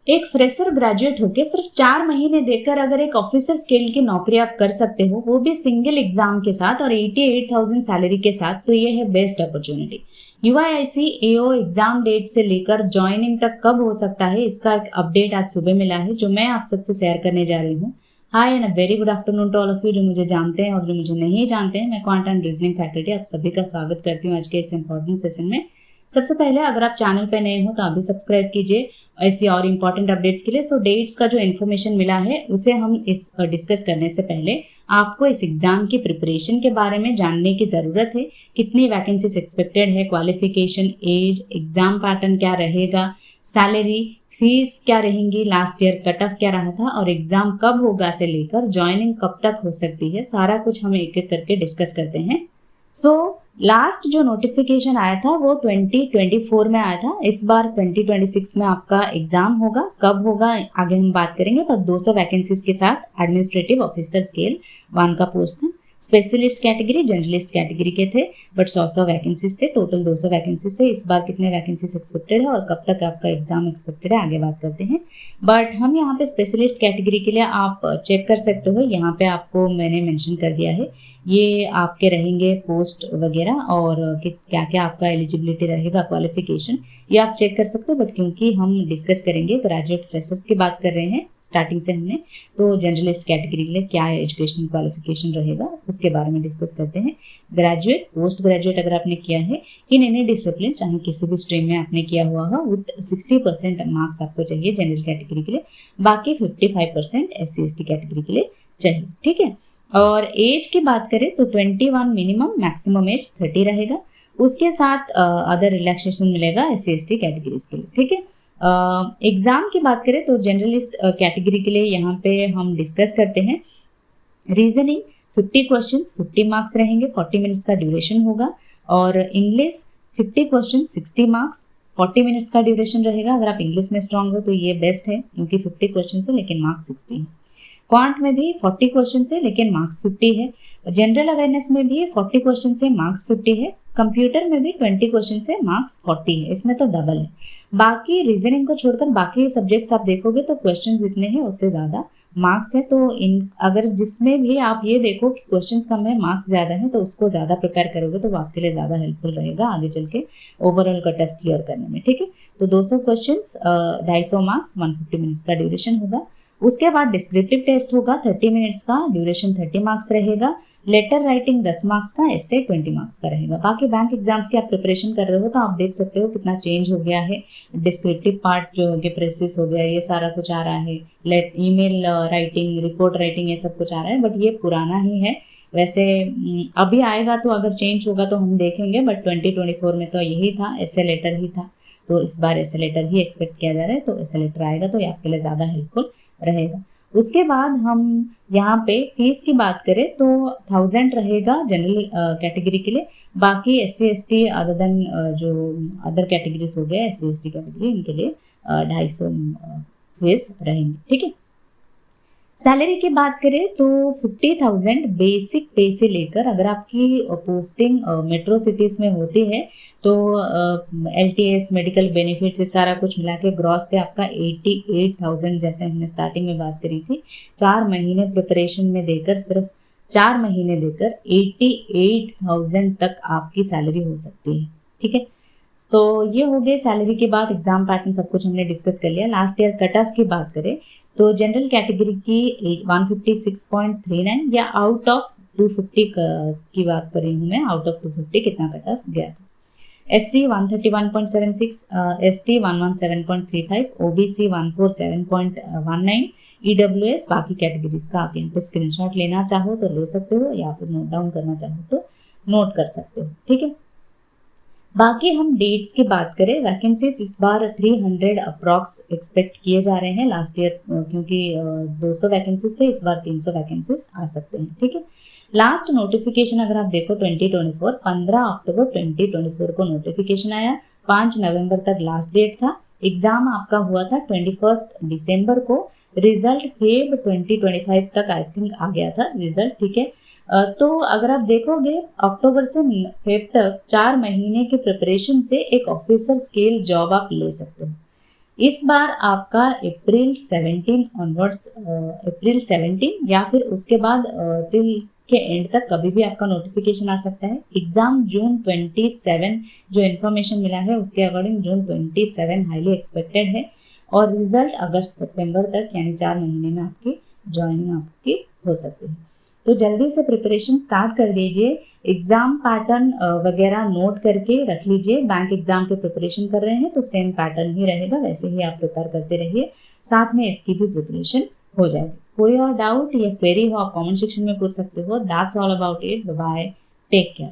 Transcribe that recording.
एक fresher graduate होके सिर्फ 4 महीने देकर अगर एक ऑफिसर स्केल की नौकरी आप कर सकते हो, वो भी सिंगल एग्जाम के साथ और 88,000 सैलरी के साथ, तो ये है बेस्ट अपॉर्चुनिटी। यूआईआईसी एओ एग्जाम डेट से लेकर ज्वाइनिंग तक कब हो सकता है, इसका एक अपडेट आज सुबह मिला है जो मैं आप सबसे शेयर करने जा रही हूँ। Hi and very good afternoon to all of you, जो मुझे जानते हैं और जो मुझे नहीं जानते हैं। मैं क्वांट एंड रीजनिंग फैकल्टी आप सभी का स्वागत करती हूँ आज के इस इंपॉर्टेंट सेशन में। सबसे पहले अगर आप चैनल पे नए हो तो अभी सब्सक्राइब कीजिए ऐसी और इम्पॉर्टेंट अपडेट्स के लिए। सो डेट्स का जो इन्फॉर्मेशन मिला है उसे हम इस डिस्कस करने से पहले आपको इस एग्जाम की प्रिपरेशन के बारे में जानने की ज़रूरत है। कितनी वैकेंसीज एक्सपेक्टेड है, क्वालिफिकेशन, एज, एग्जाम पैटर्न क्या रहेगा, सैलरी, फीस क्या रहेंगी, लास्ट ईयर कट ऑफ क्या रहा था और एग्जाम कब होगा से लेकर ज्वाइनिंग कब तक हो सकती है, सारा कुछ हम एक एक करके डिस्कस करते हैं। सो लास्ट जो नोटिफिकेशन आया था वो 2024 में आया था। इस बार 2026 में आपका एग्जाम होगा। कब होगा आगे हम बात करेंगे। पर 200 वैकेंसीज के साथ एडमिनिस्ट्रेटिव ऑफिसर स्केल 1 का पोस्ट था। स्पेशलिस्ट कैटेगरी, जनरलिस्ट कैटेगरी के थे, बट 100 वैकेंसीज थे। टोटल 200 वैकेंसीज थे। इस बार कितने वैकेंसीज एक्सपेक्टेड है और कब तक आपका एग्जाम एक्सपेक्टेड है, आगे बात करते हैं। बट हम यहाँ पे स्पेशलिस्ट कैटेगरी के लिए आप चेक कर सकते हो, यहाँ पे आपको मैंने मेंशन कर दिया है। ये आपके रहेंगे पोस्ट वगैरह और क्या क्या आपका एलिजिबिलिटी रहेगा, क्वालिफिकेशन, ये आप चेक कर सकते हो। बट क्योंकि हम डिस्कस करेंगे ग्रेजुएट फ्रेशर्स की बात कर रहे हैं स्टार्टिंग से हमने, तो जनरलिस्ट कैटेगरी के लिए क्या एजुकेशनल क्वालिफिकेशन रहेगा उसके बारे में डिस्कस करते हैं। ग्रेजुएट, पोस्ट ग्रेजुएट अगर आपने किया है इन एनी डिसिप्लिन, चाहे किसी भी स्ट्रीम में आपने किया हुआ हो, विथ 60% मार्क्स आपको चाहिए जनरल कैटेगरी के लिए, बाकी 55% SC/ST कैटेगरी के लिए चाहिए। ठीक है। और एज की बात करें तो 21 मिनिमम, मैक्सिमम एज 30 रहेगा। उसके साथ अदर रिलैक्सेशन मिलेगा SC/ST कैटेगरीज के लिए। ठीक है। एग्जाम की बात करें तो जनरलिस्ट कैटेगरी के लिए यहाँ पे हम डिस्कस करते हैं। रीजनिंग 50 क्वेश्चन, 50 मार्क्स रहेंगे, 40 मिनट्स का ड्यूरेशन होगा। और इंग्लिश 50 क्वेश्चन, 60 मार्क्स, 40 मिनट्स का ड्यूरेशन रहेगा। अगर आप इंग्लिश में स्ट्रांग हो तो ये बेस्ट है क्योंकि 50 क्वेश्चन है लेकिन मार्क्स 60 है। क्वांट में भी 40 क्वेश्चन है लेकिन मार्क्स 50 है। जनरल अवेयरनेस में भी 40 क्वेश्चन से मार्क्स 50 है। कंप्यूटर में भी 20 क्वेश्चन से मार्क्स 40 है, इसमें तो डबल है। बाकी रीजनिंग को छोड़कर बाकी सब्जेक्ट्स आप देखोगे तो क्वेश्चन जितने हैं उससे ज़्यादा मार्क्स है। तो इन अगर जिसमें भी आप ये देखो कि क्वेश्चन कम है मार्क्स ज़्यादा है तो उसको ज़्यादा प्रिपेयर करोगे तो वो आपके लिए ज़्यादा हेल्पफुल रहेगा आगे चल के ओवरऑल कट ऑफ क्लियर करने में। ठीक है। तो 200 क्वेश्चन, 250 मार्क्स, 150 मिनट्स का ड्यूरेशन होगा। उसके बाद डिस्क्रिप्टिव टेस्ट होगा 30 मिनट्स का, ड्यूरेशन 30 मार्क्स रहेगा। लेटर राइटिंग 10 मार्क्स का, एसे 20 मार्क्स का रहेगा। बाकी बैंक एग्जाम्स की आप प्रिपरेशन कर रहे हो तो आप देख सकते हो कितना चेंज हो गया है। डिस्क्रिप्टिव पार्ट जो हो गया, प्रेसिस हो गया, ये सारा कुछ आ रहा है। ईमेल राइटिंग, रिपोर्ट राइटिंग, ये सब कुछ आ रहा है, बट ये पुराना ही है। वैसे अभी आएगा तो अगर चेंज होगा तो हम देखेंगे, बट 2024 में तो यही था, एसे लेटर ही था। तो इस बार एसे लेटर ही एक्सपेक्ट किया जा रहा है, तो एसे लेटर आएगा तो ये आपके लिए ज़्यादा हेल्पफुल रहेगा। उसके बाद हम यहाँ पे फीस की बात करें तो 1000 रहेगा जनरल कैटेगरी के लिए। बाकी SC/ST अदर देन जो अदर कैटेगरीज हो गया SC/ST कैटेगरी, इनके लिए 250 फीस रहेंगे। ठीक है। सैलरी की बात करें तो 50,000 बेसिक पे से लेकर, अगर आपकी पोस्टिंग मेट्रो सिटीज में होती है तो LTS, मेडिकल बेनिफिट्स, ये सारा कुछ मिला के ग्रॉस पे आपका 88,000, जैसे हमने स्टार्टिंग में बात करी थी, 4 महीने प्रिपरेशन में देकर, सिर्फ 4 महीने देकर 88,000 तक आपकी सैलरी हो सकती है। ठीक है। तो ये हो गए सैलरी के बाद एग्जाम पैटर्न, सब कुछ हमने डिस्कस कर लिया। लास्ट ईयर कट ऑफ की बात करें तो जनरल कैटेगरी की 156.39 या आउट ऑफ 250 की बात कर रही हूँ मैं, आउट ऑफ 250 कितना कट ऑफ गया था। SC 131.76, ST 117.35, OBC 147.19, EWS बाकी कैटेगरीज का आप यहाँ पे स्क्रीनशॉट लेना चाहो तो ले सकते हो या फिर नोट डाउन करना चाहो तो नोट कर सकते हो। ठीक है। बाकी हम डेट्स की बात करें, वैकेंसीज इस बार 300 अप्रॉक्स एक्सपेक्ट किए जा रहे हैं। लास्ट ईयर क्योंकि 200 वैकेंसीज थे, इस बार 300 वैकेंसीज आ सकते हैं। ठीक है। लास्ट नोटिफिकेशन अगर आप देखो 2024, 15 अक्टूबर 2024 को नोटिफिकेशन आया, 5 नवंबर तक लास्ट डेट था। एग्जाम आपका हुआ था 21 दिसंबर को। रिजल्ट फेब 2025 तक आई थिंक आ गया था रिजल्ट। ठीक है। तो अगर आप देखोगे अक्टूबर से फेब तक 4 महीने के प्रिपरेशन से एक ऑफिसर स्केल जॉब आप ले सकते हो। इस बार आपका अप्रैल 17 ऑनवर्ड्स, अप्रैल 17 या फिर उसके बाद अप्रैल के एंड तक कभी भी आपका नोटिफिकेशन आ सकता है। एग्जाम जून 27, जो इन्फॉर्मेशन मिला है उसके अकॉर्डिंग जून 27 हाईली एक्सपेक्टेड है, और रिजल्ट अगस्त सितंबर तक यानी 4 महीने में आपकी ज्वाइनिंग आपकी हो सकती है। तो जल्दी से प्रिपरेशन स्टार्ट कर दीजिए। एग्जाम पैटर्न वगैरह नोट करके रख लीजिए। बैंक एग्जाम के प्रिपरेशन कर रहे हैं तो सेम पैटर्न ही रहेगा, वैसे ही आप प्रिपेयर करते रहिए, साथ में इसकी भी प्रिपरेशन हो जाएगी। कोई और डाउट या क्वेरी हो आप कमेंट सेक्शन में पूछ सकते हो। That's all about it. Bye, take care.